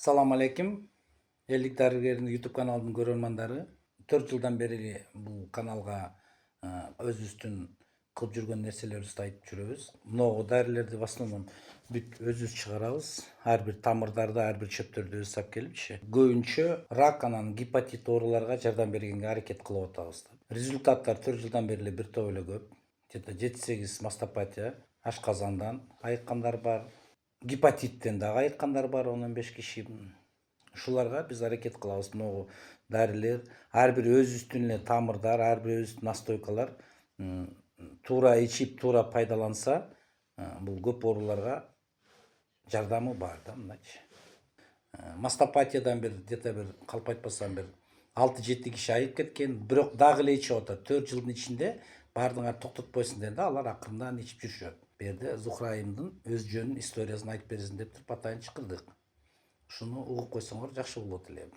Салам алейкум. Элдик дарыгердин YouTube каналынын көрөрмандары. 4 жылдан бери бул каналга өзүбүздүн кылып жүргөн нерселерибизди айтып жүрөбүз. Могу дарылерди в основном бүт өзүбүз чыгарабыз. Ар бир тамырдарды, ар бир чөптөрдү өзүбүз алып келипчи. Көбүнчө рак анан гепатит ооруларга жардам бергенге аракет кылып атабыз. Результаттар 4 жылдан бери бир топ эле көп. Где-то 7-8 мастопатия, ашказандан айыккандар бар. Гепатиттен дагы айыккандар бар 15 киши. Ушуларга биз аракет кылабыз. Могу дарылер, ар бир өзүбүздүн эле тамырдар, ар бир өзүбүздүн настойкалар туура ичип, туура пайдаланса, бул көп ооруларга жардамы бар да мындайчы. Мастопатиядан где-то бир калп айтпасам бир 6-7 киши айыгып кеткен, бирок дагы эле ичип атат. 4 жылдын ичинде баардыгыңар токтотпойсуң дегенде алар акырындан ичип жүрүшөт. Бу жерде Зухра айымдын өз жөнүн историясын айтып бересин деп туруп атайын чакырдык. Ушуну угуп койсоңор жакшы болот эле.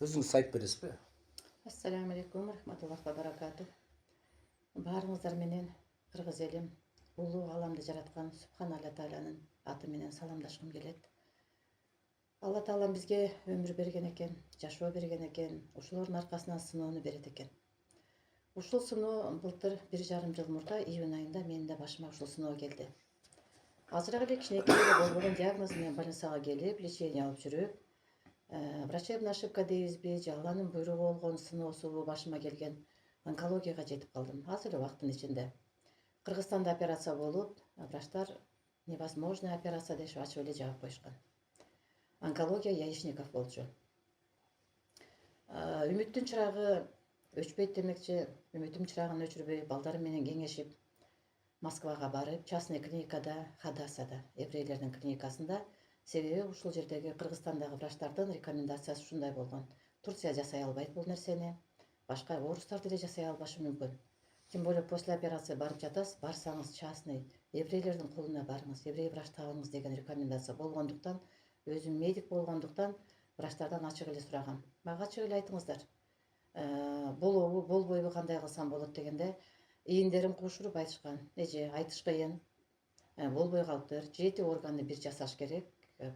Өзүңүз айтып бересизби? Ассаламу алейкум, рахматуллахи ва баракату. Баарыңыздар менен кыргыз элим улуу аламды жараткан Субхан Алла Тааланын аты менен саламдашкым келет. Алла Таалам бизге өмүр берген экен, жашоо берген экен, ушулордун аркасынан сыноону берет экен. Ушул сыноо былтыр 1,5 жыл мурда июнь айында менин да башыма ушул сыноо келди. Азыраак эле кичинекей болбогон диагноз менен больницага келип, лечение алып жүрүп, врачебная ошибка дейбизби же Алланын буйругу болгон сыноосубу башыма келген онкологияга жетип калдым. Аз эле убакыттын ичинде. Кыргызстанда операция болуп, врачтар невозможная операция дешип ачып эле жаап коюшкан. Онкология яичников болчу. Үмүттүн чырагы өчпөйт демекчи, үмүтүм чырагын өчүрбөй, балдарым менен кеңешип, Москвага барып, частный клиникада, Хадасада, еврейлердин клиникасында, себеби ушул жердеги Кыргызстандагы врачтардын рекомендациясы ушундай болгон. Турция жасай албайт бул нерсени, башка орустар деле жасай албашы мүмкүн. Тем более после операции барып жатасыз, барсаңыз частный еврейлердин колуна барыңыз, еврей врач табыңыз деген рекомендация болгондуктан, өзүм медик болгондуктан врачтардан ачык эле сурагам. Мага ачык эле айтыңыздар. Болобу, болбойбу, кандай кылсам болот дегенде, ийиндерин кушуруп айтышкан. Эже, айтыш кыйын. Болбой калыптыр. 7 органды бир жасаш керек.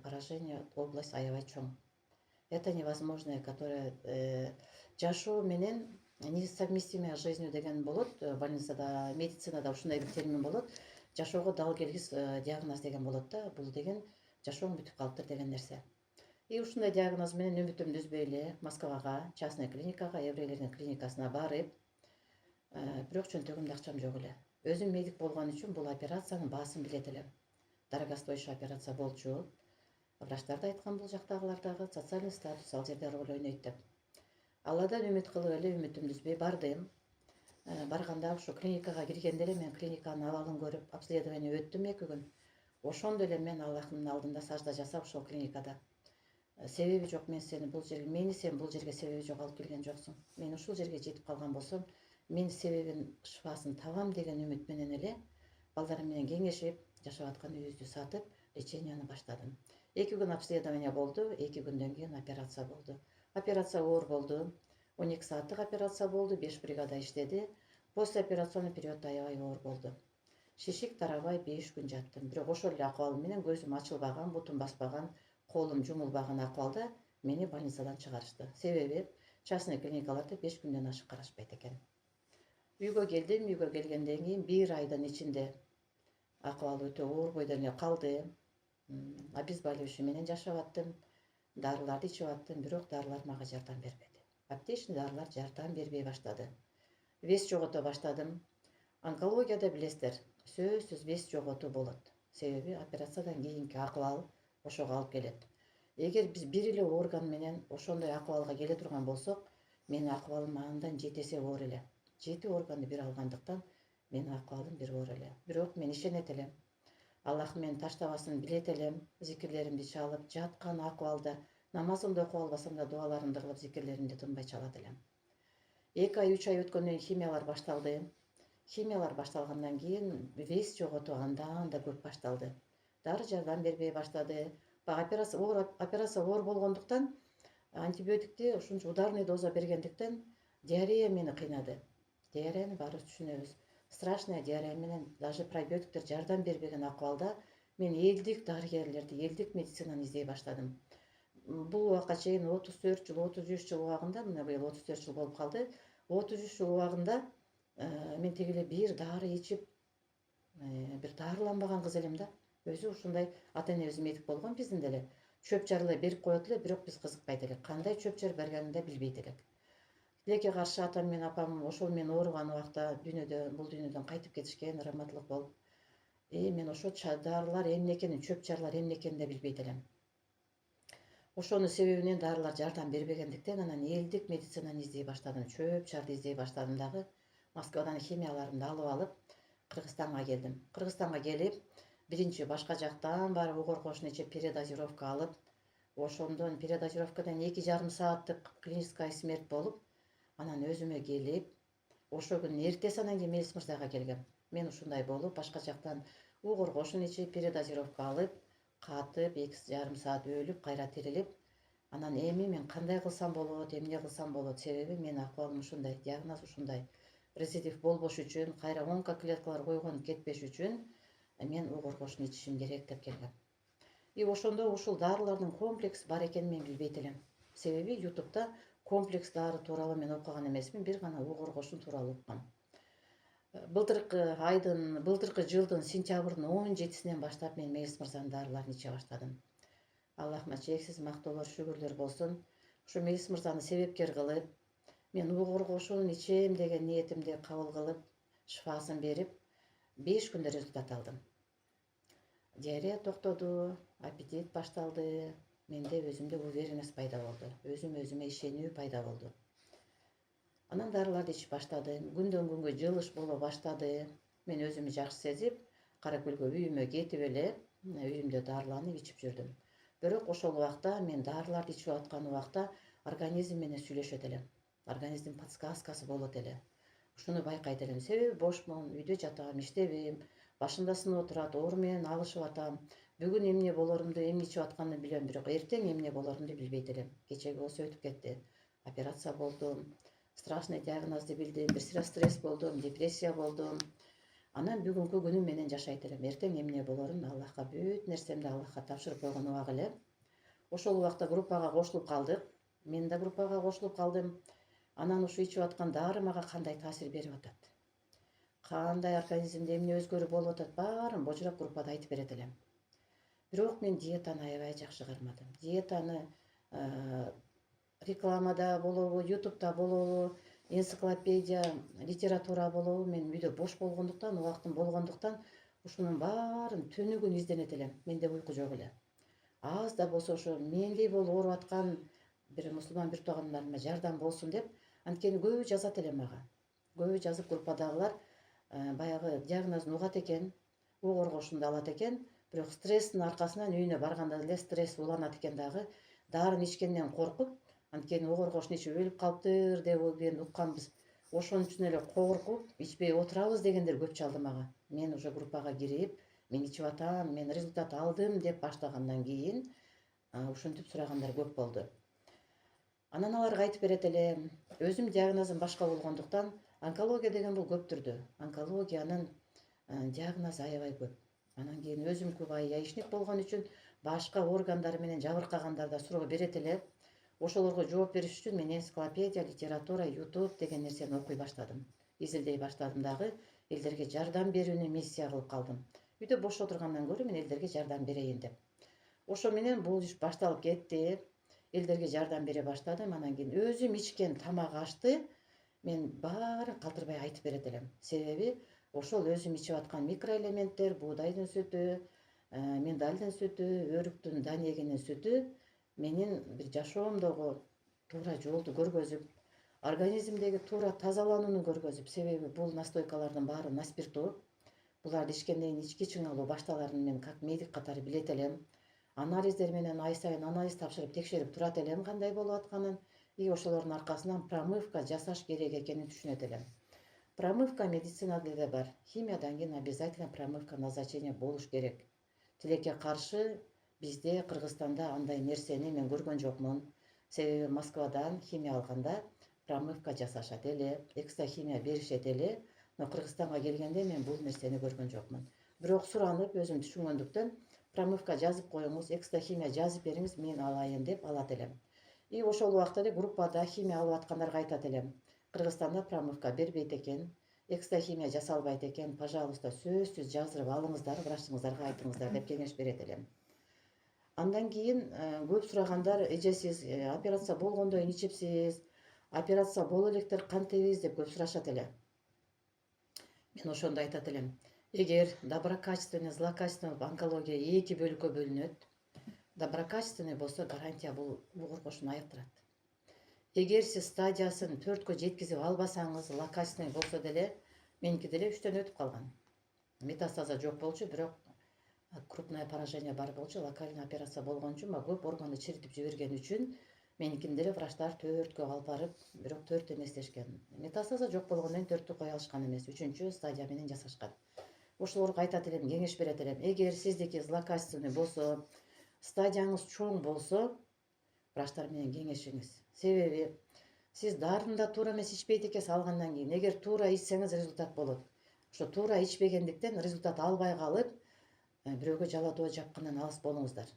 Поражение, область аябай чоң. Это невозможное, которое жашоо менен несовместимое с жизнью деген болот. Больницада, медицинада ушундай бир термин болот. Жашоого дал келгис диагноз деген болот да. Бул деген жашооң бүтүп калыптыр деген нерсе. И ушундай диагноз менен үмүтүмдү үзбөй эле Москвага, частный клиникага, еврейлердин клиникасына барып, бирок чөнтөгүмдө акчам жок эле. Өзүм медик болгон үчүн бул операциянын баасын билет элем. Дорогостоящий операция болчу. Врачтар да айткан бул жактагылар дагы социальный статус ал жерде роль ойнойт деп. Алладан үмүт кылып эле үмүтүмдү үзбөй бардым. Барганда ушу клиникага киргенде эле мен клиниканын абалын көрүп, обследование өттүм 2 күн. Ошондо эле мен Аллахтын алдында сажда жасап ошол клиникада. Себеби жок, мен сени бул жерге себеби жок алып келген жоксуң. Мен ушул жерге жетип калган болсом, мен себебин, шифасын табам деген үмүт менен эле балдарым менен кеңешип, жашап аткан үйүбүздү сатып, леченияны баштадым. 2 күн обследование болду, 2 күндөн кийин операция болду. Операция оор болду. 12 сааттык операция болду, 5 бригада иштеди. После операционный период аябай оор болду. Шишик тарабай 5 күн жаттым. Бирок ошол эле акыбалым менен көзүм ачылбаган, бутум баспаган, колум жумулбаган акыбалда мени больницадан чыгарышты. Себеби частный клиникаларда 5 күндөн ашык карашпайт экен. Үйгө келдим, үйгө келгенден кийин 1 айдын ичинде акыбал өтө оор бойдон эле калды. Обезболивающий менен жашап аттым. Дарыларды ичип аттым, бирок дарылар мага жардам бербеди. Аптечный дарылар жардам бербей баштады. Вес жогото баштадым. Онкологияда билесиздер, сөзсүз вес жоготуу болот. Себеби операциядан кийинки акыбал ошого алып келет. Эгер биз бир эле орган менен ошондой акыбалга келе турган болсок, менин акыбалым андан 7 эсе оор эле. 7 органды бир алгандыктан менин акыбалым бир оор эле. Бирок мен ишенет элем. Аллах мени таштабасын билет элем. Зикирлеримди чалып, жаткан акыбалда намазымды окуп албасам да дуаларымды кылып зикирлеримди тынбай чалат элем. 2 ай, 3 ай өткөндөн кийин химиялар башталды. Химиялар башталгандан кийин вес жоготуу андан да көп башталды. Дары жардам бербей баштады. Операция оор болгондуктан антибиотикти ушунча ударный доза бергендиктен диарея мени кыйнады. Диареяны баарыбыз түшүнөбүз. Страшная диарея менен даже пробиотиктер жардам бербеген акыбалда мен элдик дарыгерлерди, элдик медицинаны издей баштадым. бул убакка чейин 34 жыл 33 жыл убагында, мына быйыл 34 жыл болуп калды. 33 жыл убагында мен тиги эле бир дары ичип бир дарыланбаган кыз элем да. Өзү ушундай ата энебиз медик болгон, биздин деле чөп жарылай берип коет эле, бирок биз кызыкпайт элек. Кандай чөп жарып бергенин да билбейт элек. Тилекке каршы атам менен апам ошол мен ооруган убакта бул дүйнөдөн кайтып кетишкен, раматылык болуп. Мен ошо дарылар эмне экенин, чөп жарылар эмне экенин да билбейт элем. Ошонун себебинен дарылар жардам бербегендиктен анан элдик медицинаны издей баштадым. Чөп жарды издей баштадым дагы. Москвадан химияларымды алып алып, Кыргызстанга келдим. Кыргызстанга келип, биринчи башка жактан барып угоркошун ичип передозировка алып, ошондон передозировкадан 2,5 сааттык клиническая смерть болуп, анан өзүмө келип, ошо күнү эртеси анан кийин Мелис мырзага келгем. Мен ушундай болуп, башка жактан угоркошун ичип передозировка алып, катып 2,5 саат өлүп, кайра тирилип, анан эми мен кандай кылсам болот, эмне кылсам болот, себеби менин акыбалым ушундай, диагноз ушундай. Рецидив болбош үчүн, кайра онкоклеткалар койгон кетпеш үчүн мен угоркошун ичишим керек деп келгем. И ошондо ушул дарылардын комплекс бар экенин мен билбейт элем. Себеби YouTube'да комплекс дары тууралуу мен окуган эмесмин, бир гана угоркошун тууралуу уккам. Былтыркы жылдын сентябрдын 17-синен баштап мен Мелис мырзанын дарыларын иче баштадым. Аллахыма чексиз мактоолор, шүгүрлөр болсун. Ушу Мелис мырзаны себепкер кылып, мен угоркошун ичем деген ниетимди кабыл кылып, шифасын берип, 5 күндө результат алдым. Диарея токтоду, аппетит башталды, менде өзүмдө уверенность пайда болду, өзүмө ишенүү пайда болду. Анан дарыларды ичип баштадым, күндөн күнгө жылыш боло баштады. Мен өзүмү жакшы сезип, Каракөлгө үйүмө кетип эле, үйүмдө дарыланып ичип жүрдүм. Бирок ошол убакта мен дарыларды ичип аткан убакта организм менен сүйлөшөт элем. Организмдин подсказкасы болот эле. Ушуну байкайт элем. Себеби бошмун, үйдө жатам, иштебейм, башымда сынып отурат, оору менен алышып атам. Бүгүн эмне болорумду, эмне ичип атканымды билем, бирок эртең эмне болорумду билбейт элем. Кечеги болсо өтүп кетти. Операция болдум. Страшный диагнозду билдим, бир сыйра стресс болдум, депрессия болдум. Анан бүгүнкү күнүм менен жашайт элем. Эртең эмне болорун Аллахка, бүт нерсемди Аллахка тапшырып койгон убак эле. Ошол убакта группага кошулуп калдык. Мен да группага кошулуп калдым. Анан ушу ичип аткан дары мага кандай таасир берип атат? Кандай организмде эмне өзгөрүү болуп атат? Баарын божурап группада айтып берет элем. Бирок мен диетаны аябай жакшы кармадым. Диетаны рекламада болобу, YouTube'да болобу, энциклопедия, литература болобу, мен үйдө бош болгондуктан, убактым болгондуктан ушунун баарын түнүгүн изденет элем. Менде уйку жок эле. Аз да болсо ошо мендей болуп ооруп аткан бир мусулман бир туугандарыма жардам болсун деп, анткени көбү жазат эле мага. Көбү жазып группадагылар баягы диагнозун угат экен, угоркошунду алат экен, бирок стресстин аркасынан үйүнө барганда эле стресс уланат экен дагы, дарын ичкенден коркуп, анткени угоркошун ичип өлүп калыптыр деген укканбыз. Ошон үчүн эле коркуп, ичпей отурабыз дегендер көп чалды мага. Мен уже группага кирип, мен ичип атам, мен результат алдым деп баштагандан кийин ушинтип сурагандар көп болду. Анан аларга айтып берет элем, өзүм диагнозум башка болгондуктан, онкология деген бул көп түрдүү. Онкологиянын диагнозу аябай көп. Анан кийин өзүмкү бай яичник болгон үчүн башка органдары менен жабыркагандар да суроо берет эле. Ошолорго жооп бериш үчүн мен энциклопедия, литература, YouTube деген нерсени окуй баштадым. Изилдей баштадым дагы, элдерге жардам берүүнү миссия кылып калдым. Үйдө бош отургандан көрө мен элдерге жардам берейин деп. Ошо менен бул иш башталып кетти. Элдерге жардам бере баштадым. Анан кийин өзүм ичкен тамак ашты мен баарын калтырбай айтып берет элем. Себеби ошол өзүм ичип аткан микроэлементтер, буудайдын сүтү, миндальдын сүтү, өрүктүн данегинин сүтү менин бир жашоомдогу туура жолду көргөзүп, организмдеги туура тазаланууну көргөзүп, себеби бул настойкалардын баары на спирту. Буларды ичкенден кийин ички чыңалуу башталарын мен как медик катары билет элем. Анализдер менен ай сайын анализ тапшырып текшерип турат элем кандай болуп атканын. И ошолордун аркасынан промывка жасаш керек экенин түшүнөт элем. Промывка медицинада да бар. Химиядан кийин обязательно промывка назначение болуш керек. Тилекке каршы бизде Кыргызстанда андай нерсени мен көргөн жокмун. Себеби Москвадан химия алганда промывка жасашат эле, экстрахимия беришет эле. Но Кыргызстанга келгенде мен бул нерсени көргөн жокмун. Бирок суранып өзүм түшүнгөндүктөн промывка жазып коюңуз, экстрахимия жазып бериңиз, мен алайын деп алат элем. И ошол убакта эле группада химия алып аткандарга айтат элем. Кыргызстанда промывка бербейт экен, экстрахимия жасалбайт экен, пожалуйста, сөзсүз жаздырып алыңыздар, врачыңыздарга айтыңыздар деп кеңеш берет элем. Андан кийин көп сурагандар, эже сиз операция болгондон кийин ичипсиз, операция боло электир кантебиз деп көп сурашат эле. Мен ошондо айтат элем. Эгер доброкачественный, злокачественный онкология эки бөлүккө бөлүнөт, доброкачественный болсо гарантия бул угур кошуну айыктырат. Эгер сиз стадиясын 4кө жеткизип албасаңыз, злокачественный болсо деле, меники деле 3төн өтүп калган. Метастаза жок болчу, бирок крупное поражение бар болчу, локальный операция болгон үчүн, көп органды чиритип жиберген үчүн меникин деле врачтар 4кө алып барып, бирок 4 эмес дешкен. Метастаза жок болгондон кийин 4тү кое алышкан эмес, 3-чү стадия менен жасашкан. Ошолорго айтат элем, кеңеш берет элем. Эгер сиздики злокачественный болсо, стадияңыз чоң болсо, врачтар менен кеңешиңиз. Себеби сиз дарыны да туура эмес ичпейт экенсиз алгандан кийин. Эгер туура ичсеңиз результат болот. Ошо туура ичпегендиктен результат албай калып, бирөөгө жаладоо жапкандан алыс болуңуздар.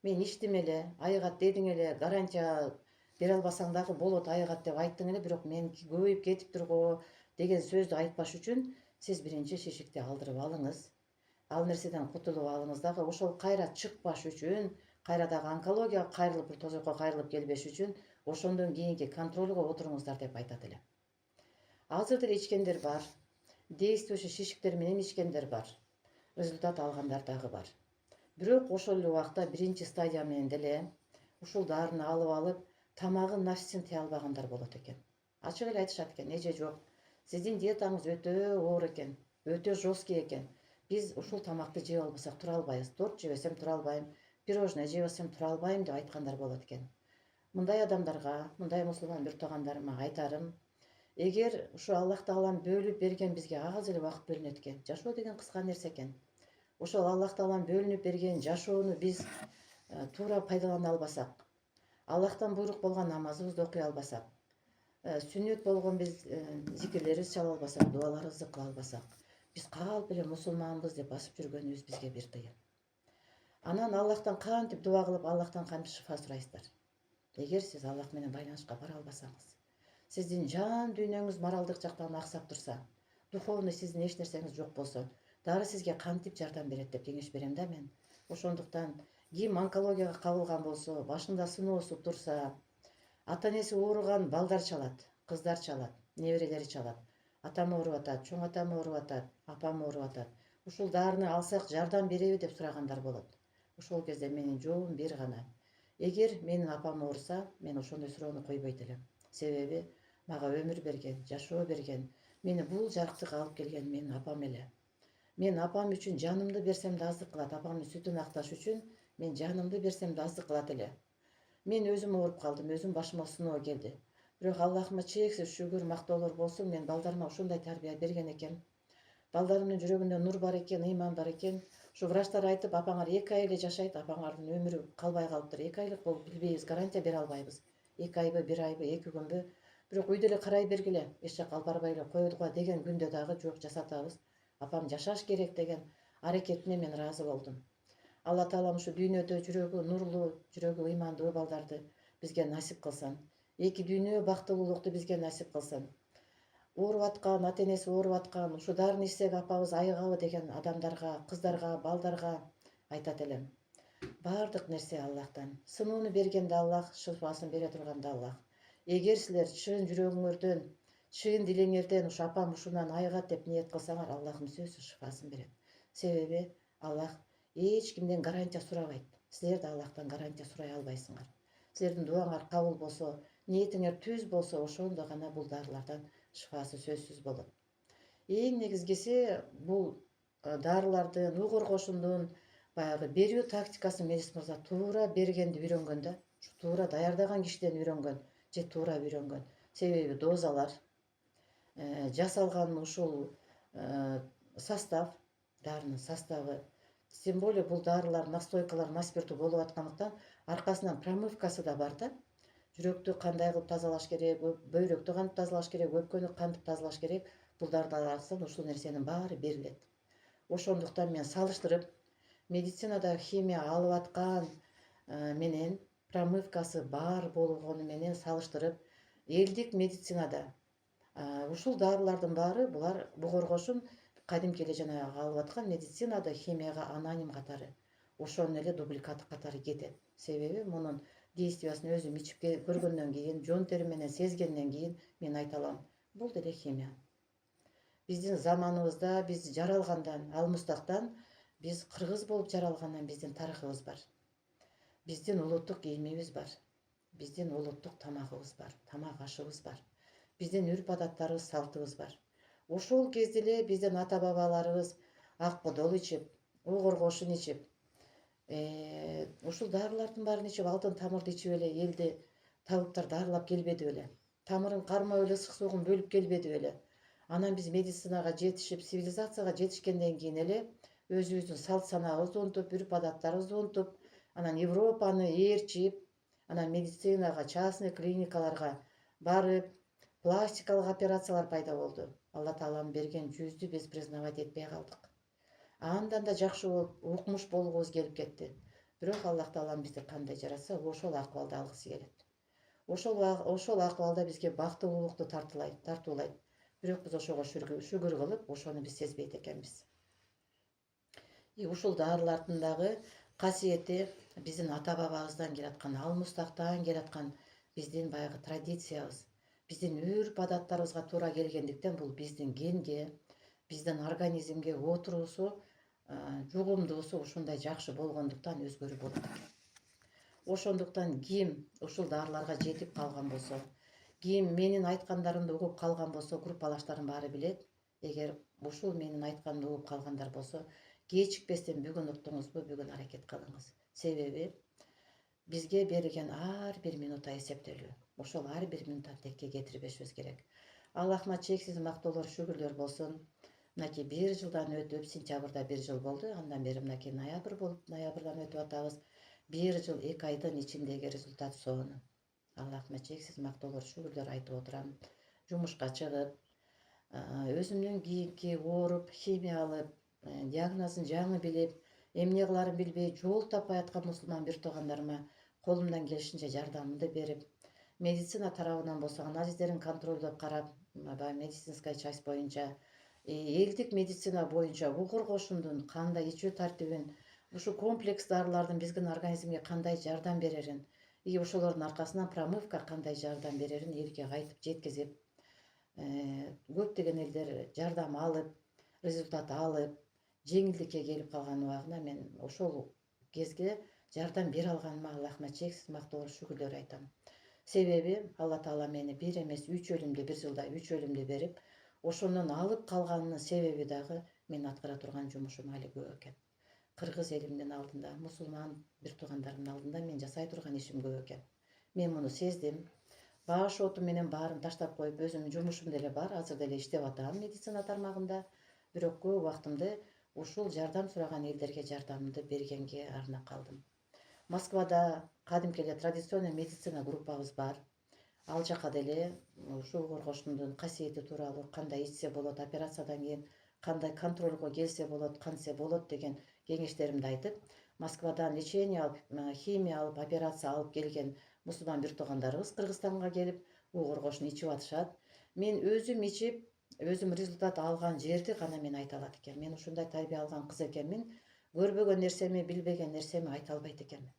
Мен ичтим эле, айыгат дедиң эле, гарантия бере албасаң дагы болот айыгат деп айттың эле, бирок меники көбөйүп кетиптир го деген сөздү айтпаш үчүн сиз биринчи шишикти алдырып алыңыз. Ал нерседен кутулуп алыңыз дагы, ошол кайра чыкпаш үчүн, кайра дагы онкологияга кайрылып, бир тозокко кайрылып келбеш үчүн ошондон кийинки контролго отуруңуздар деп айтат элем. Азыр деле ичкендер бар, действующий шишиктер менен ичкендер бар, результат алгандар дагы бар. Бирок ошол эле убакта биринчи стадия менен деле ушул дарыны алып, тамагын нафсин тыя албагандар болот экен. Ачык эле айтышат экен, эже жок, сиздин диетаңыз өтө оор экен, өтө жесткий экен. Биз ушул тамакты жеп албасак тура албайбыз. Торт жебесем тура албайм, пирожное жебесем тура албайм деп айткандар болот экен. Мындай адамдарга, мындай мусулман бир туугандарыма айтарым, эгер ушу Аллах Таалам бөлүп берген бизге аз эле убакыт бөлүнөт экен. Жашоо деген кыска нерсе экен. Ошол Аллах Таалам бөлүнүп берген жашоону биз туура пайдалана албасак, Аллахтан буйрук болгон намазыбызды окуй албасак, сүннөт болгон биз зикирлерибизди чала албасак, дуаларыбызды кыла албасак, биз калп эле мусулманбыз деп басып жүргөнүбүз бизге бир тыйын. Анан Аллахтан кантип дуа кылып, Аллахтан кантип шифа сурайсыздар? Эгер сиз Аллах менен байланышка бара албасаңыз, сиздин жан дүйнөңүз моралдык жактан аксап турса, духовный сиздин эч нерсеңиз жок болсо, дары сизге кантип жардам берет деп кеңеш берем да мен. Ошондуктан ким онкологияга кабылган болсо, башында сыноосу турса, ата-энеси ооруган балдар чалат, кыздар чалат, неберелери чалат. Атам ооруп атат, чоң атам ооруп атат, апам ооруп атат. Ушул дарыны алсак жардам береби деп сурагандар болот. Ошол кезде менин жообум бир гана. Эгер менин апам ооруса, мен ошондой суроону койбойт элем. Себеби мага өмүр берген, жашоо берген, мени бул жарыктыкка алып келген менин апам эле. Мен апам үчүн жанымды берсем да аздык кылат, апамдын сүтүн акташ үчүн мен жанымды берсем да аздык кылат эле. Мен өзүм ооруп калдым, өзүм башыма сыноо келди. Бирок Аллахыма чексиз шүгүр, мактоолор болсун, мен балдарыма ушундай тарбия берген экен. Балдарымдын жүрөгүндө нур бар экен, ыйман бар экен. Ушу врачтар айтып, апаңар 2 ай эле жашайт, апаңардын өмүрү калбай калыптыр. 2 айлык болуп билбейбиз, гарантия бере албайбыз. 2 айбы, 1 айбы, 2 күнбү. Бирок үйдө эле карай бергиле, эч жакка алып барбай эле коелуга деген күндө дагы жок, жасатабыз. Апам жашаш керек деген аракетине мен ыраазы болдум. Алла Таалам ушу дүйнөдө жүрөгү нурлуу, жүрөгү ыймандуу балдарды бизге насип кылсын. 2 дүйнө бактылуулукту бизге насип кылсын. Ооруп аткан, ата-энеси ооруп аткан, ушу дарыны ичсек апабыз айыгабы деген адамдарга, кыздарга, балдарга айтат элем. Бардык нерсе Аллахтан. Сынууну берген да Аллах, шифасын бере турган да Аллах. Эгер силер чын жүрөгүңөрдөн, чын дилиңерден ушу апам ушундан айыгат деп ниет кылсаңар, Аллахым сөзсүз шифасын берет. Себеби Аллах эч кимден гарантия сурабайт. Силер да Аллахтан гарантия сурай албайсыңар. Силердин дуаңар кабыл болсо, ниетиңер түз болсо, ошондо гана бул дарылардан шифасы сөзсүз болот. Эң негизгиси бул дарылардын, угур кошундун баягы берүү тактикасын Медис мырза туура бергенди үйрөнгөн да, туура даярдаган кишиден үйрөнгөн же туура үйрөнгөн. Себеби дозалар, жасалган ушул состав, дарынын составы, тем более бул дарылар, настойкалар, на спирту болуп аткандыктан аркасынан промывкасы да бар да. Жүрөктү кандай кылып тазалаш керек, бөйрөктү кантип тазалаш керек, өпкөнү кантип тазалаш керек, бул дарылардан ушул нерсенин баары берилет. Ошондуктан мен салыштырып, медицинада химия алып аткан менен промывкасы бар болгону менен салыштырып, элдик медицинада ушул дарылардын баары булар бугоргошун кадимки эле жанагы алып аткан медицинада химияга аноним катары, ошонун эле дубликаты катары кетет. Себеби мунун действиясын өзүм ичип көргөндөн кийин, жон тери менен сезгенден кийин мен айта алам, бул деле химия. Биздин заманыбызда биз жаралгандан, алмустактан, биз кыргыз болуп жаралгандан биздин тарыхыбыз бар. Биздин улуттук кийимибиз бар. Биздин улуттук тамагыбыз бар, тамак ашыбыз бар. Биздин үрп адаттарыбыз, салтыбыз бар. Ошол кезде эле биздин ата бабаларыбыз ак подол ичип, угургошун ичип, ушул дарылардын баарын ичип, алтын тамырды ичип эле элди табыптар дарылап келбеди беле. Тамырын кармап эле ысык суугун бөлүп келбеди беле. Анан биз медицинага жетишип, цивилизацияга жетишкенден кийин эле өзүбүздүн салт санаабызды унутуп, үрп адаттарыбызды унутуп, анан Европаны ээрчип, анан медицинага, частный клиникаларга барып, пластикалык операциялар пайда болду. Алла Тааланын берген жүздү биз признавать этпей калдык. Андан да жакшы болуп, укмуш болгубуз келип кетти. Бирок Аллах Таалам бизди кандай жаратса, ошол акыбалда алгысы келет. Ошол акыбалда бизге бактылуулукту тартуулайт. Бирок биз ошого шүгүр кылып, ошону биз сезбейт экенбиз. Ушул дарылардын дагы касиети биздин ата бабабыздан келаткан, алмустактан келаткан биздин баягы традициябыз, биздин үрп адаттарыбызга туура келгендиктен бул биздин генге, биздин организмге отуруусу, жугумдуусу ушундай жакшы болгондуктан өзгөрүү болот экен. Ошондуктан ким ушул дарыларга жетип калган болсо, ким менин айткандарымды угуп калган болсо, группалаштарым баары билет. Эгер ушул менин айтканымды угуп калгандар болсо, кечикпестен бүгүн уктуңузбу, бүгүн аракет кылыңыз. Себеби бизге берилген ар бир минута эсептелүү. Ошол ар бир минутаны текке кетирбешибиз керек. Аллахыма чексиз мактоолор, шүгүрлөр болсун. Мынакей 1 жылдан өтүп, сентябрда 1 жыл болду. Андан бери мынакей ноябрь болуп, ноябрдан өтүп атабыз. 1 жыл 2 айдын ичиндеги результат сонун. Аллахыма чексиз мактоолор, шүгүрлөр айтып отурам. Жумушка чыгып, өзүмдүн кийинки ооруп, химия алып, диагнозун жаңы билип, эмне кыларын билбей жол таппай аткан мусулман бир туугандарыма колумдан келишинче жардамымды берип, медицина тарабынан болсо анализдерин контролдоп карап, медицинская часть боюнча, элдик медицина боюнча угургошундун кандай ичүү тартибин, ушу комплекс дарылардын биздин организмге кандай жардам берерин, ошолордун аркасынан промывка кандай жардам берерин элге кайтып жеткизип, көптөгөн элдер жардам алып, результат алып, жеңилдикке келип калган убагында мен ошол кезге жардам бере алганыма Аллахыма чексиз мактоолор, шүгүрлөр айтам. Себеби Алла Таала мени 1 эмес 3 өлүмдү, 1 жылда 3 өлүмдү берип, ошондон алып калганынын себеби дагы мен аткара турган жумушум али көп экен. Кыргыз элимдин алдында, мусулман бир туугандарымдын алдында мен жасай турган ишим көп экен. Мен муну сездим. Баш отум менен баарын таштап коюп, өзүмдүн жумушум деле бар, азыр деле иштеп атам медицина тармагында. Бирок көп убактымды ушул жардам сураган элдерге жардамымды бергенге арнап калдым. Москвада кадимки эле традиционный медицина группабыз бар. Ал жака деле ушул угургошундун касиети тууралуу, кандай ичсе болот, операциядан кийин кандай контролго келсе болот, кантсе болот деген кеңештеримди айтып, Москвадан лечение алып, химия алып, операция алып келген мусулман бир туугандарыбыз Кыргызстанга келип, угургошун ичип атышат. Мен өзүм ичип, өзүм результат алган жерди гана мен айта алат экенмин. Мен ушундай тарбия алган кыз экенмин. Көрбөгөн нерсеми, билбеген нерсеми айта албайт экенмин.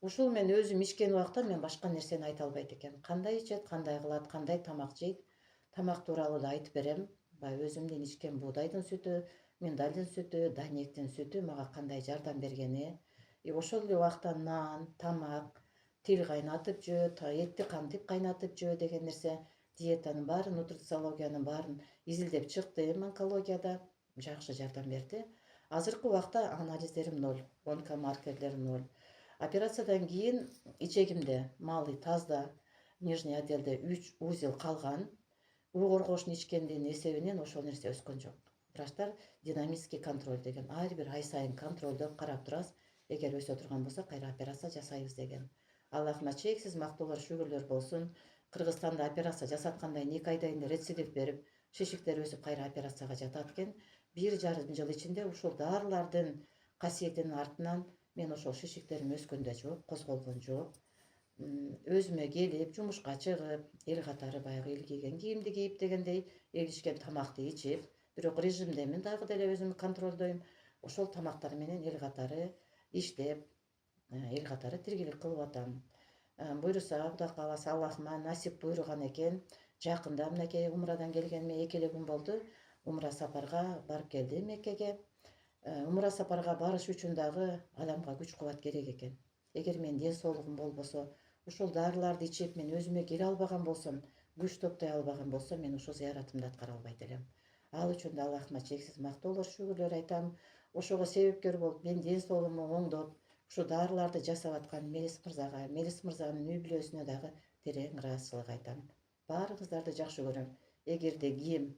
Ушул мен өзүм ичкен убакта мен башка нерсени айта албайт экенмин. Кандай ичет, кандай кылат, кандай тамак жейт, тамак тууралуу да айтып берем. Өзүмдүн ичкен буудайдын сүтү, миндалдын сүтү, данектин сүтү мага кандай жардам бергени, ошол эле убакта нан, тамак, тил кайнатып жөө, этти кантип кайнатып жөө деген нерсе, диетанын баарын, нутрициологиянын баарын изилдеп чыктым онкологияда, жакшы жардам берди. Азыркы убакта анализдерим 0, онкомаркерлер 0. Операциядан кийин ичегимде малый тазда, нижний отделде 3 узел калган. Угургошун ичкендин эсебинен ошол нерсе өскөн жок. Врачтар динамический контроль деген, ар бир ай сайын контролдоп карап турабыз. Эгер өсө турган болсо кайра операция жасайбыз деген. Аллахыма чексиз мактоолор, шүгүрлөр болсун. Кыргызстанда операция жасаткандан 2 айдан кийин рецидив берип, шишиктер өсүп кайра операцияга жатат экен. 1,5 жыл ичинде ушул дарылардын касиетинин артынан мен ошол шишиктерим өскөн да жок, козголгон жок. Өзүмө келип, жумушка чыгып, эл катары баягы эл кийген кийимди кийип дегендей, эл ичкен тамакты ичип, бирок режимдемин дагы деле өзүмдү контролдойм. Ошол тамактар менен эл катары иштеп, эл катары тиргелик кылып атам. Буйруса, Кудай кааласа, Аллахыма насип буйруган экен. Жакында мынакей умрадан келгениме 2 эле күн болду. Умра сапарга барып келдим Меккеге. Умра сапарга барыш үчүн дагы адамга күч кубат керек экен. Эгер менин ден соолугум болбосо, ушул дарыларды ичип мен өзүмө келе албаган болсом, күч топтой албаган болсом, мен ушул зыяратымды аткара албайт элем. Ал үчүн да Аллахыма чексиз мактоолор, шүгүрлөр айтам. Ошого себепкер болуп, менин ден соолугумду оңдоп, ушу дарыларды жасап аткан Мелис мырзага, Мелис мырзанын үй бүлөсүнө дагы терең ыраазычылык айтам. Баарыңыздарды жакшы көрөм. Эгерде ким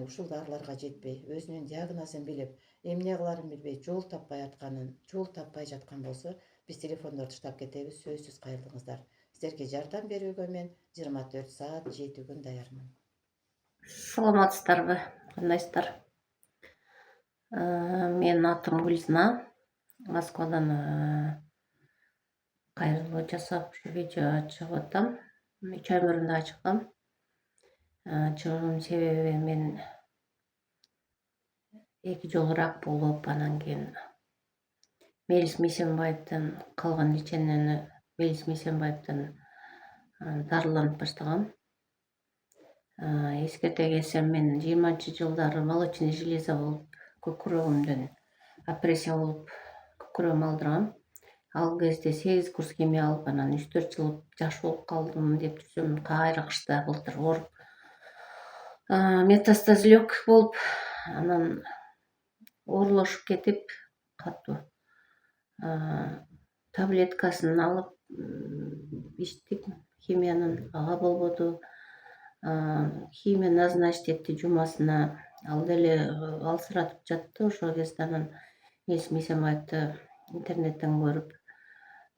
ушул дарыларга жетпей, өзүнүн диагнозун билип, эмне кыларын билбей, жол таппай жаткан болсо, биз телефондорду штап кетебиз. Сөзсүз кайрылыңыздар. Силерге жардам берүүгө мен 24 саат 7 күн даярмын. Саламатсыздарбы, кандайсыздар? Менин атым Гүлзина. Москвадан кайрылуу жасап ушу видео чыгып атам. 3 ай мурун чыккам. Чыгуунун себеби мен 2 жолу рак болуп, анан кийин Мелис Мисенбаевдин калган лечениени Мелис Мисенбаевдин дарыланып баштагам. Эскерте келсем, мен 20-жылдары молочный железа болуп, көкүрөгүмдөн опрессия болуп, көкүрөгүм алдыргам. Ал кезде 8 курс химия алып, анан 3-4 жыл жакшы болуп калдым деп жүрсөм, кайра кышта былтыр ооруп, метастаз легких болуп, анан оорулашып кетип, катуу таблеткасын алып ичтик, химиянын, ага болбоду. Химия назначить этти жумасына, ал деле алсыратып жатты. Ошол кезде анан Мелис Мисенбаевди интернеттен көрүп,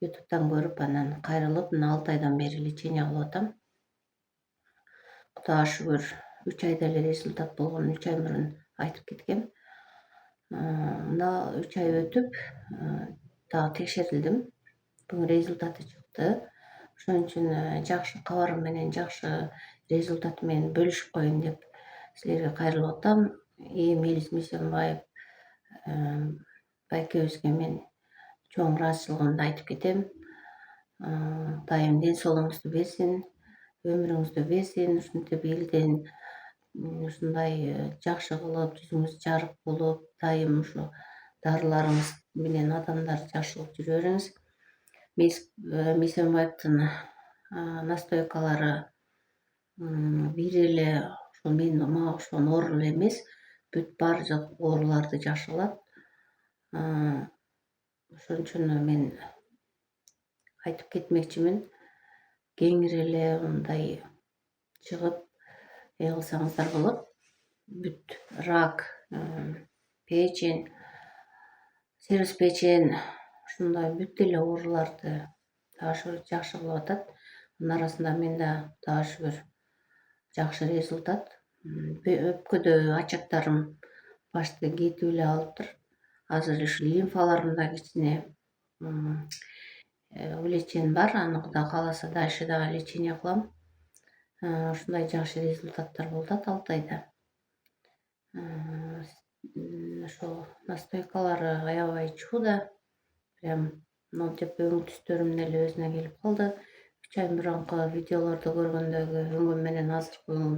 ютубтан көрүп, анан кайрылып, мына 6 айдан бери лечение кылып атам. Кудайга шүгүр, 3 айда эле результат болгон, 3 ай мурун айтып кеткем. Мына 3 ай өтүп, дагы текшерилдим. Бүгүн результаты чыкты. Ошон үчүн жакшы кабарым менен, жакшы результат менен бөлүшүп коеюн деп силерге кайрылып атам. Мелис Мисенбаев байкебизге мен чоң ыраазычылыгымды айтып кетем. Дайым ден соолугуңузду берсин, өмүрүңүздү берсин, ушинтип элден ушундай жакшы кылып, жүзүңүз жарык болуп, дайым ушу дарыларыңыз менен адамдар жакшы болуп жүрө бериңиз. Мелис Мисенбаевдин настойкалары бир эле ошол мага ошон ооруну эле эмес, бүт баардык ооруларды жакшы кылат. Ошон үчүн мен айтып кетмекчимин, кеңири эле мындай чыгып кылсаңыздар болот. Бүт рак, печень, цирроз печень, ушундай бүт эле ооруларды дагы жакшы кылып атат. Анын арасында мен да Кудайга шүгүр жакшы результат. Өпкөдө ачактарым башты кетип эле калыптыр. Азыр ушу лимфаларымда кичине увеличение бар. Аны Кудай кааласа дальше дагы лечение кылам. Ушундай жакшы результаттар болуп атат 6 айда. Ошол настойкалары аябай чуудо. Прям монтип өң түстөрүм эле өзүнө келип калды. 3 ай мурунку видеолорду көргөндөгү өңүм менен азыркы өңүм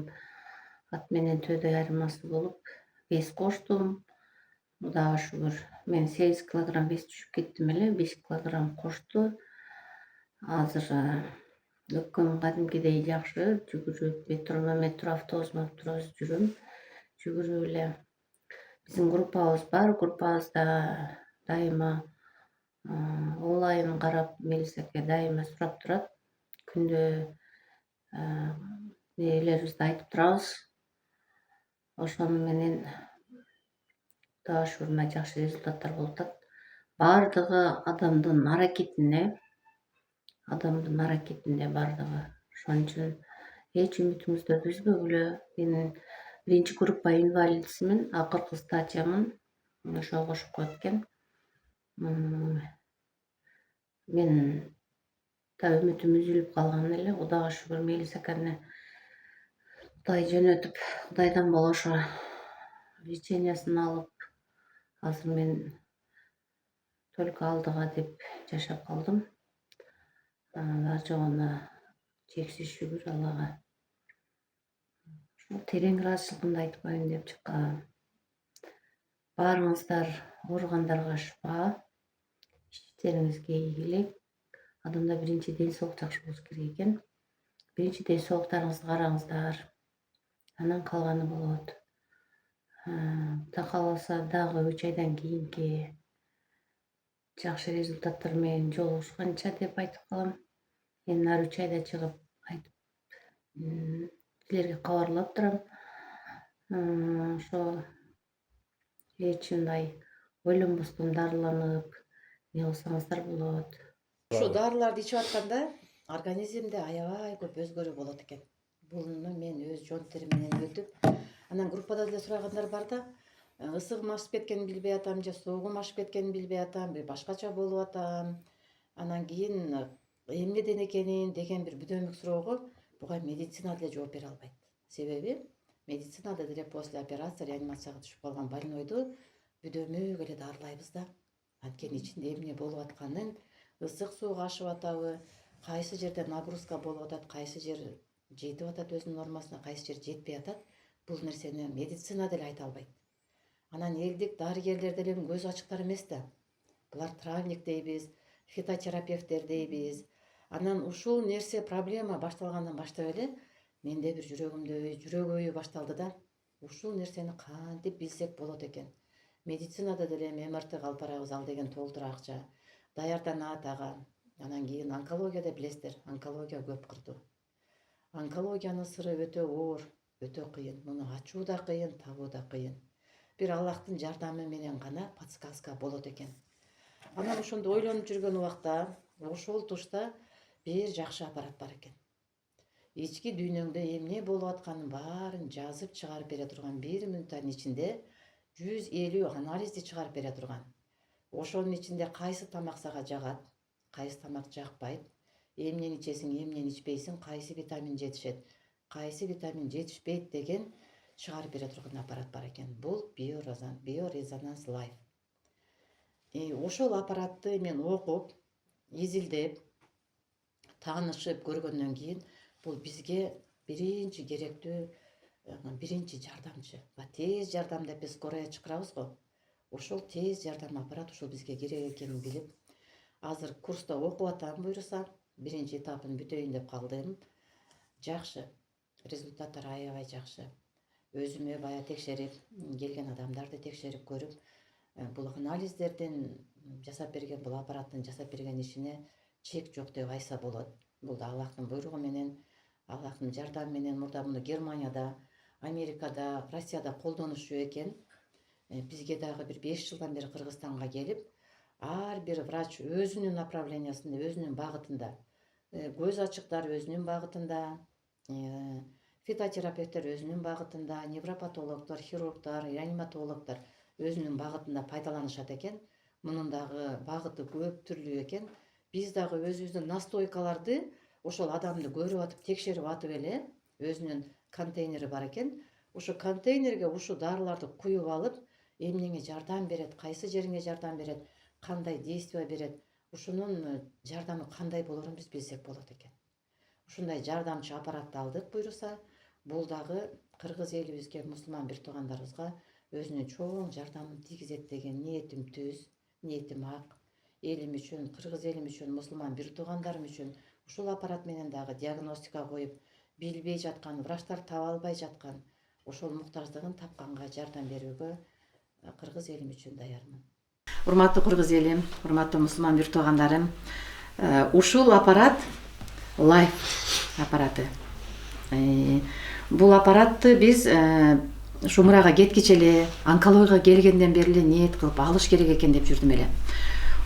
ат менен төдө айырмасы болуп, вес коштум. Кудайга шүгүр. Мен 8 килограмм вес түшүп кеттим эле, 5 килограмм кошту. Азыр өпкөм кадимкидей жакшы, жүгүрүп, метро, автобус жүрөм, жүгүрүп эле. Биздин группабыз бар, группабызда дайыма онлайн карап, Мелис аке дайыма сурап турат. Күндө нелерибизди айтып турабыз. Ошону менен Кудайга шүгүр мына жакшы результаттар болуп атат. Баардыгы адамдын аракетинде баардыгы. Ошон үчүн эч үмүтүңүздөрдү үзбөгүлө. Мен 1 группа инвалидисимин, акыркы стадиямын. Ошого кошуп коет экен. Мен да үмүтүм үзүлүп калган эле. Кудайга шүгүр, мейли секерне Кудай жөнөтүп, Кудайдан болошо лечениясын алып, азыр мен только алдыга деп жашап калдым. Ар жагына чексиз шүгүр Аллага. Ушул терең ыраазычылыгымды айтып коеюн деп чыккам. Баарыңыздар ооругандарга шыпа, иштериңизге ийгилик. Адамда биринчи ден соолук жакшы болуш керек экен. Биринчи ден соолуктарыңызды караңыздар, анан калганы болот. Кудай кааласа дагы 3 айдан кийинки жакшы результаттар менен жолугушканча деп айтып калам. Эми ар 3 айда чыгып айтып силерге кабарлап турам. Ошо эч мындай ойлонбостон дарыланып не кылсаңыздар болот. Ушу дарыларды ичип атканда организмде аябай көп өзгөрүү болот экен. Буну мен өз жонтерим менен өтүп, анан группада деле сурагандар бар да, ысыгым ашып кеткенин билбей атам же суугум ашып кеткенин билбей атам, бир башкача болуп атам. Анан кийин эмнеден экенин деген бир бүдөмүк суроого буга медицина деле жооп бере албайт. Себеби медицинада деле после операция реанимацияга түшүп калган больнойду бүдөмүк эле дарылайбыз да. Анткени ичинде эмне болуп атканын, ысык сууга ашып атабы, кайсы жерде нагрузка болуп атат, кайсы жер жетип атат өзүнүн нормасына, кайсы жер жетпей атат, бул нерсени медицина деле айта албайт. Анан элдик дарыгерлер деле көз ачыктар эмес да. Булар травник дейбиз, фитотерапевттер дейбиз. Анан ушул нерсе проблема башталгандан баштап эле менде бир жүрөк өйү башталды да. Ушул нерсени кантип билсек болот экен. Медицинада деле МРТ алып барабыз, ал деген толтура акча. Даярдан атага. Анан кийин онкологияда билесиздер, онкология көп кырдуу. Онкологиянын сыры өтө оор, өтө кыйын. Муну ачуу да кыйын, табуу да кыйын. Бир Аллахтын жардамы менен гана подсказка болот экен. Анан ошондо ойлонуп жүргөн убакта, ошол тушта бир жакшы аппарат бар экен. Ички дүйнөңдө эмне болуп атканын баарын жазып чыгарып бере турган, 1 минуттун ичинде 150 анализди чыгарып бере турган. Ошонун ичинде кайсы тамак сага жагат, кайсы тамак жакпайт, эмнени ичесиң, эмнени ичпейсиң, кайсы витамин жетишет, кайсы витамин жетишпейт деген чыгарып бере турган аппарат бар экен. Бул биорезонанс лайф. Ошол аппаратты мен окуп, изилдеп, таанышып көргөндөн кийин бул бизге биринчи керектүү, биринчи жардамчы. Тез жардам деп биз скорая чакырабыз го. Ошол тез жардам аппарат ушул бизге керек экенин билип, азыр курста окуп атам буюрса, биринчи этабын бүтөйүн деп калдым. Жакшы. Результаттар аябай жакшы. Өзүмө бая текшерип, келген адамдарды текшерип көрүп, бул анализдердин жасап берген, бул аппараттын жасап берген ишине чек жок деп айса болот. Бул да Аллахтын буйругу менен, Аллахтын жардамы менен. Мурда муну Германияда, Америкада, Россияда колдонушчу экен. Бизге дагы бир 5 жылдан бери Кыргызстанга келип, ар бир врач өзүнүн направлениясында, өзүнүн багытында, көз ачыктар өзүнүн багытында, фитотерапевттер өзүнүн багытында, невропатологдор, хирургдар, реаниматологдор өзүнүн багытында пайдаланышат экен. Мунун дагы багыты көп түрлүү экен. Биз дагы өзүбүздүн настойкаларды ошол адамды көрүп атып, текшерип атып эле, өзүнүн контейнери бар экен. Ошо контейнерге ушу дарыларды куюп алып, эмнеңе жардам берет, кайсы жериңе жардам берет, кандай действие берет, ушунун жардамы кандай болорун биз билсек болот экен. Ушундай жардамчы аппаратты алдык буюрса, бул дагы кыргыз элибизге, мусулман бир туугандарыбызга өзүнүн чоң жардамын тийгизет деген ниетим түз, ниетим ак. Элим үчүн, кыргыз элим үчүн, мусулман бир туугандарым үчүн ушул аппарат менен дагы диагностика коюп, билбей жаткан, врачтар таба албай жаткан, ошол муктаждыгын тапканга жардам берүүгө кыргыз элим үчүн даярмын. Урматтуу кыргыз элим, урматтуу мусулман бир туугандарым, ушул аппарат лайф аппараты. Бул аппаратты биз Шумурага кеткиче эле, онкологияга келгенден бери эле ниет кылып алыш керек экен деп жүрдүм эле.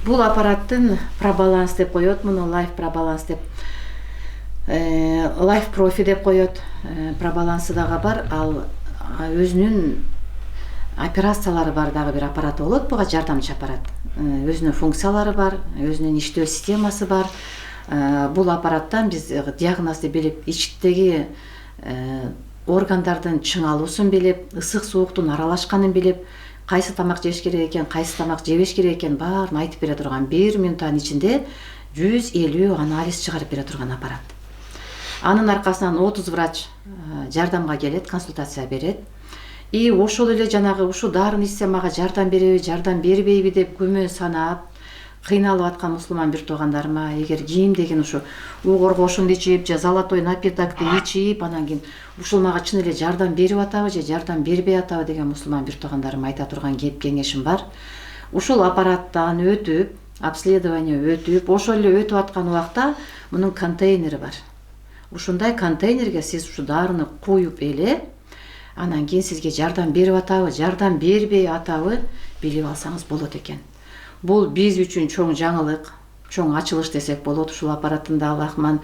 Бул аппараттын пробаланс деп коет, муну лайф пробаланс деп, лайф профи деп коет. Пробалансы дагы бар, ал өзүнүн операциялары бар дагы бир аппарат болот, буга жардамчы аппарат. Өзүнүн функциялары бар, өзүнүн иштөө системасы бар. Бул аппараттан биз диагнозду билип, ичтеги органдардын чыңалуусун билип, ысык сууктун аралашканын билип, кайсы тамак жеш керек экен, кайсы тамак жебеш керек экен баарын айтып бере турган, 1 минуттун ичинде 150 анализ чыгарып бере турган аппарат. Анын аркасынан 30 врач жардамга келет, консультация берет. И ошол эле жанагы ушул дарын ичсем мага жардам береби, жардам бербейби деп күмөн санап кыйналып аткан мусулман бир туугандарыма, эгер кийим деген ушу угор кошунду ичип же золотой напитокты ичип, анан кийин ушул мага чын эле жардам берип атабы же жардам бербей атабы деген мусулман бир туугандарыма айта турган кеп кеңешим бар. Ушул аппараттан өтүп, обследование өтүп, ошол эле өтүп аткан убакта мунун контейнери бар. Ушундай контейнерге сиз ушу дарыны коюп эле, анан кийин сизге жардам берип атабы, жардам бербей атабы билип алсаңыз болот экен. Бул биз үчүн чоң жаңылык, чоң ачылыш десек болот. Ушул аппараттында Аллахман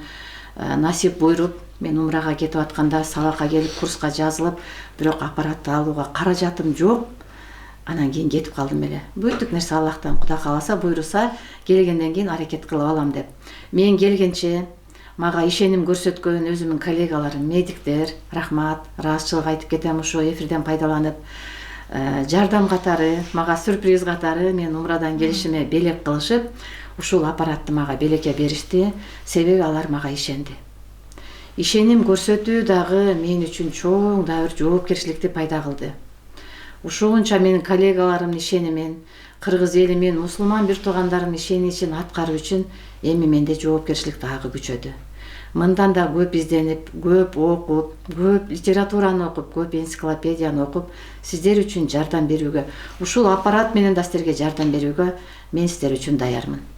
насип буйруп, мен умрага кетип атканда сабакка келип, курска жазылып, бирок аппаратты алууга каражатым жок. Анан кийин кетип калдым эле. Бүттүк нерсе Аллахтан, Кудай кааласа, буйруса, келгенден кийин аракет кылып алам деп. Мен келгенче мага ишеним көрсөткөн өзүмдүн коллегаларым, медиктер, рахмат, ыраазычылык айтып кетем ушу эфирден пайдаланып. Жардам катары, мага сюрприз катары мен умрадан келишиме белек кылышып, ушул аппаратты мага белекке беришти, себеби алар мага ишенди. Ишеним көрсөтүү дагы мен үчүн чоң да бир жоопкерчиликти пайда кылды. Ушунча менин коллегаларымдын ишенимин, кыргыз эли мен мусулман бир туугандарымдын ишеничин аткаруу үчүн эми менде жоопкерчилик дагы күчөдү. Мындан да көп изденип, көп окуп, көп литератураны окуп, көп энциклопедияны окуп, сиздер үчүн жардам берүүгө, ушул аппарат менен да сиздерге жардам берүүгө мен сиздер үчүн даярмын.